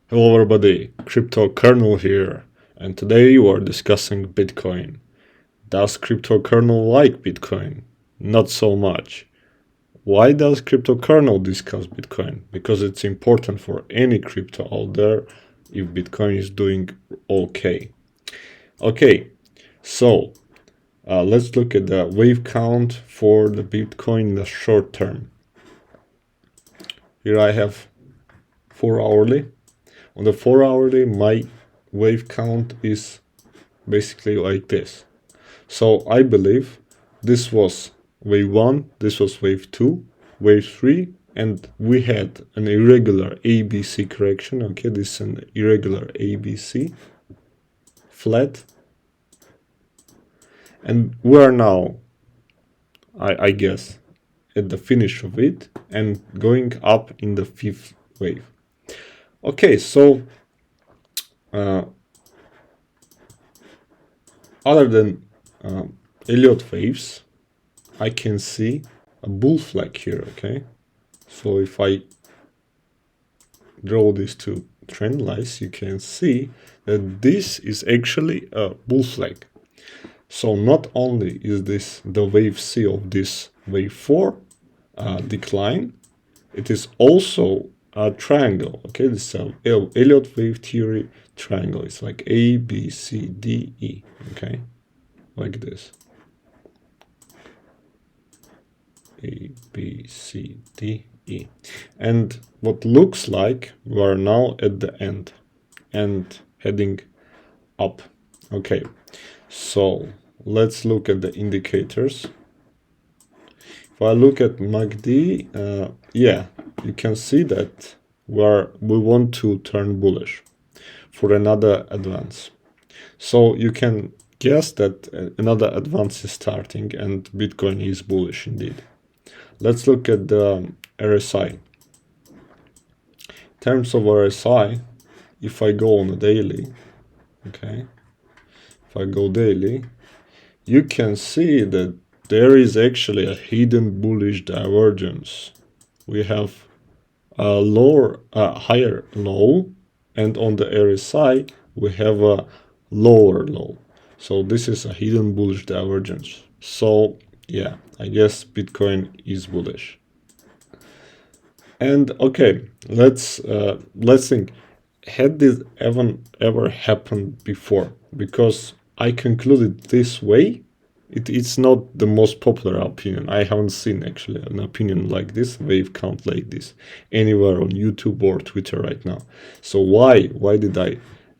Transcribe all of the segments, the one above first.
Hello everybody, Crypto Kernel here, and today we are discussing Bitcoin. Does Crypto Kernel like Bitcoin? Not so much. Why does Crypto Kernel discuss Bitcoin? Because it's important for any crypto out there if Bitcoin is doing okay. Okay, so let's look at the wave count for the Bitcoin in the short term. Here I have 4 hourly. On the 4 hourly, my wave count is basically like this. So I believe this was wave 1, this was wave 2, wave 3, and we had an irregular ABC correction. Okay, this is an irregular ABC flat. And we are now, I guess, at the finish of it and going up in the 5th wave. Okay, so other than Elliott waves, I can see a bull flag here, okay? So if I draw these two trend lines, you can see that this is actually a bull flag. So not only is this the wave C of this wave 4 decline, it is also a triangle, okay? This is a Elliott wave theory triangle. It's like A, B, C, D, E, okay? Like this. A, B, C, D, E. And what looks like we are now at the end and heading up. Okay, so let's look at the indicators. If I look at MACD, yeah, you can see that we want to turn bullish for another advance. So you can guess that another advance is starting and Bitcoin is bullish indeed. Let's look at the RSI. In terms of RSI, if I go on a daily, okay, if I go daily, you can see that there is actually a hidden bullish divergence. We have a higher low, and on the RSI, we have a lower low. So this is a hidden bullish divergence. So yeah, I guess Bitcoin is bullish. And okay, let's think. Had this ever happened before? Because I concluded this way. It's not the most popular opinion. I haven't seen actually an opinion like this, wave count like this, anywhere on YouTube or Twitter right now. So why did I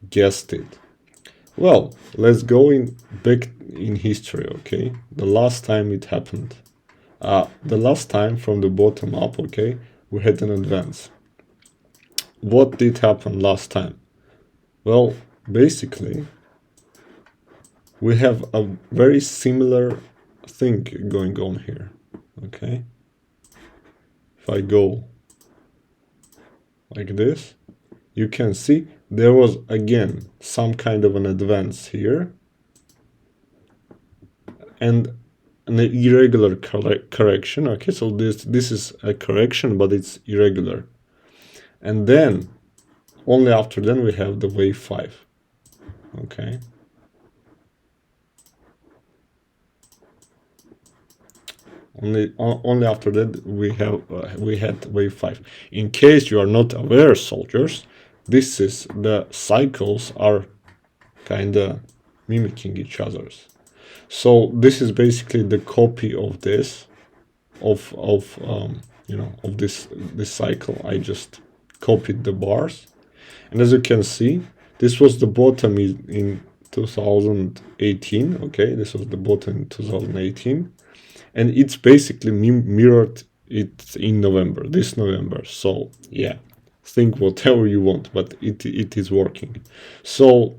guess it? Well, let's go back in history, okay? The last time it happened. The last time from the bottom up, okay, we had an advance. What did happen last time? Well, basically, we have a very similar thing going on here, okay? If I go like this, you can see there was again some kind of an advance here and an irregular correction. Okay, so this is a correction, but it's irregular. And then only after then we have the wave 5. Okay, only after that we had wave 5. In case you are not aware, soldiers, this is the cycles are kind of mimicking each other's. So this is basically the copy of this, of this cycle. I just copied the bars, and as you can see, this was the bottom in 2018. Okay, this was the bottom in 2018, and it's basically mirrored it in November, this November. So yeah, think whatever you want, but it is working. So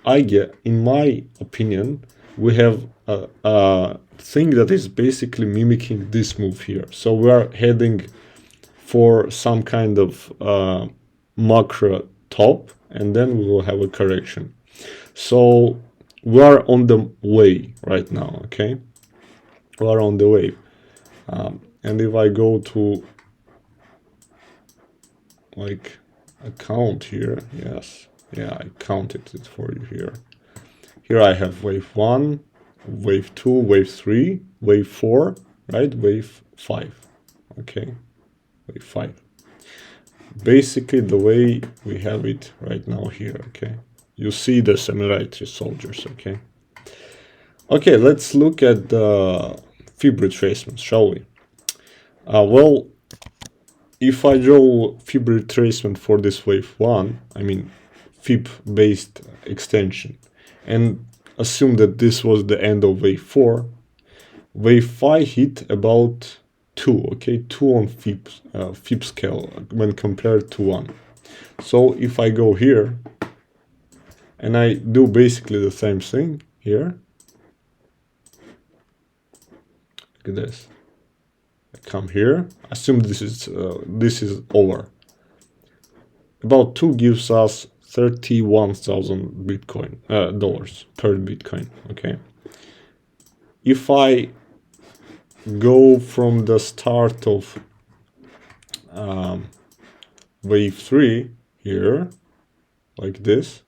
I get, in my opinion, we have a thing that is basically mimicking this move here. So we are heading for some kind of macro top, and then we will have a correction. So we are on the way right now, okay? We are on the way. And if I go to like count here. Yes, yeah, I counted it for you here. Here I have wave 1, wave 2, wave 3, wave 4, right? Wave 5. Okay, wave 5. Basically the way we have it right now here. Okay, you see the similarity, soldiers. Okay. Okay, let's look at the fib retracements, shall we? Well, if I draw fib retracement for this wave 1, I mean fib based extension, and assume that this was the end of wave 4, wave 5 hit about 2, okay, 2 on fib scale when compared to 1. So if I go here and I do basically the same thing here, look at this. I come here, assume this is over. About 2 gives us 31,000 Bitcoin dollars per Bitcoin. Okay. If I go from the start of wave 3 here, like this,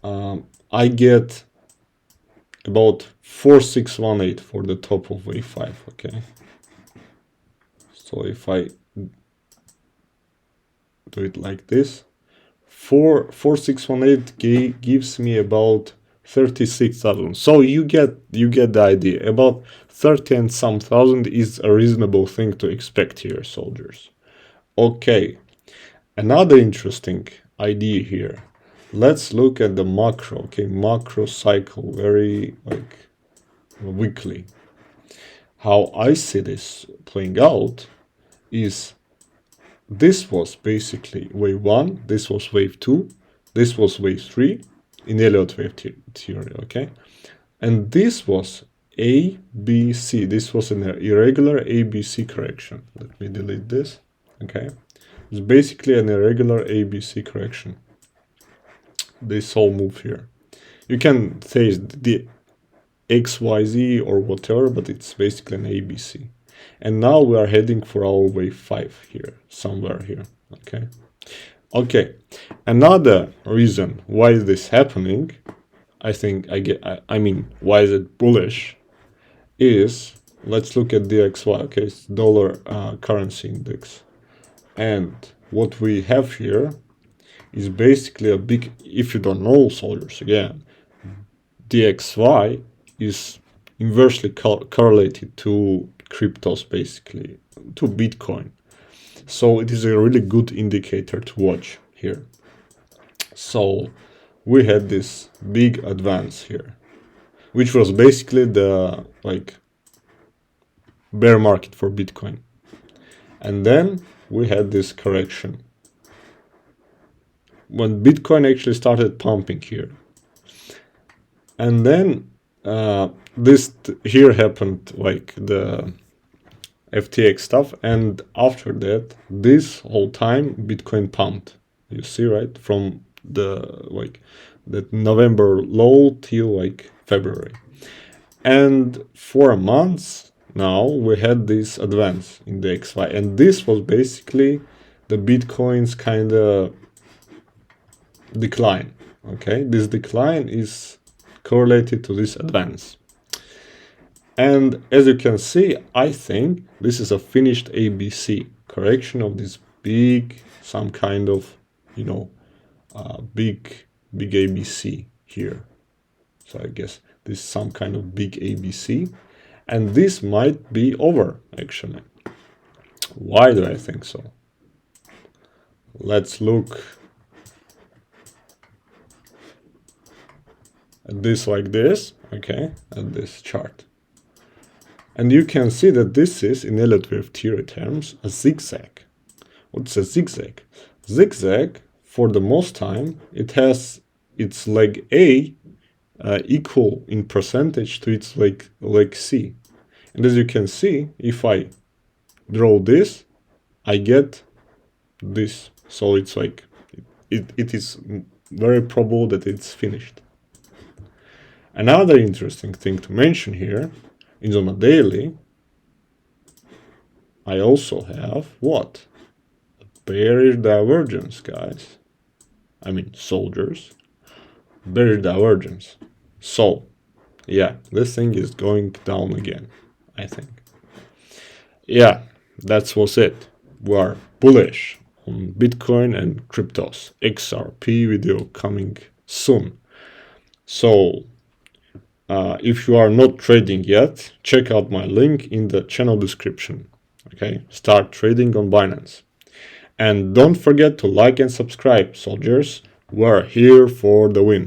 I get about 4618 for the top of wave 5. Okay, so if I do it like this, 4618 gives me about 36,000. So you get the idea. About 30 and some thousand is a reasonable thing to expect here, soldiers. Okay, another interesting idea here. Let's look at the macro. Okay, macro cycle, very like weekly. How I see this playing out is this was basically wave 1, this was wave 2, this was wave 3 in Elliott wave theory, okay? And this was A, B, C. This was an irregular ABC correction. Let me delete this, okay? It's basically an irregular ABC correction. This whole move here. You can say the XYZ or whatever, but it's basically an ABC. And now we are heading for our wave 5 here, somewhere here, okay? Okay, another reason why is this happening, I mean, why is it bullish, is, let's look at DXY, okay, it's dollar currency index. And what we have here is basically a big, if you don't know, soldiers, again, DXY is inversely correlated to cryptos, basically, to Bitcoin. So it is a really good indicator to watch here. So we had this big advance here, which was basically the like bear market for Bitcoin. And then we had this correction when Bitcoin actually started pumping here. And then this here happened, like the FTX stuff, and after that, this whole time Bitcoin pumped. You see, right, from the like that November low till like February, and for months now we had this advance in the XY, and this was basically the Bitcoin's kind of decline. Okay, this decline is correlated to this advance. And as you can see, I think this is a finished ABC correction of this big, some kind of, you know, big ABC here. So I guess this is some kind of big ABC, and this might be over actually. Why do I think so? Let's look at this like this, okay, at this chart. And you can see that this is, in Elliott wave theory terms, a zigzag. What's a zigzag? Zigzag, for the most time, it has its leg A equal in percentage to its leg C. And as you can see, if I draw this, I get this. So it's like, it is very probable that it's finished. Another interesting thing to mention here is on a daily, I also have what? A bearish divergence, guys. I mean, soldiers. Bearish divergence. So, yeah, this thing is going down again, I think. Yeah, that was it. We are bullish on Bitcoin and cryptos. XRP video coming soon. So, if you are not trading yet, check out my link in the channel description. Okay, start trading on Binance. And don't forget to like and subscribe, soldiers. We're here for the win.